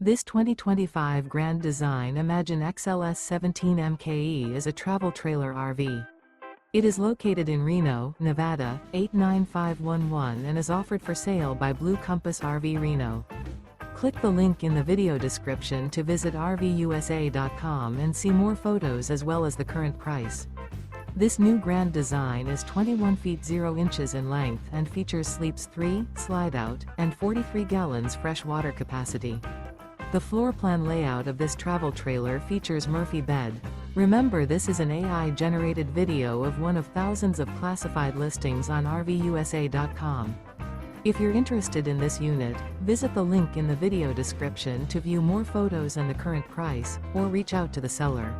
This 2025 Grand Design Imagine XLS 17 MKE is a travel trailer RV. It is located in Reno, Nevada, 89511 and is offered for sale by Blue Compass RV Reno. Click the link in the video description to visit RVUSA.com and see more photos as well as the current price. This new Grand Design is 21 feet 0 inches in length and features sleeps 3, Slideout, and 43 gallons fresh water capacity. The floor plan layout of this travel trailer features Murphy bed. Remember, this is an AI-generated video of one of thousands of classified listings on RVUSA.com. If you're interested in this unit, visit the link in the video description to view more photos and the current price, or reach out to the seller.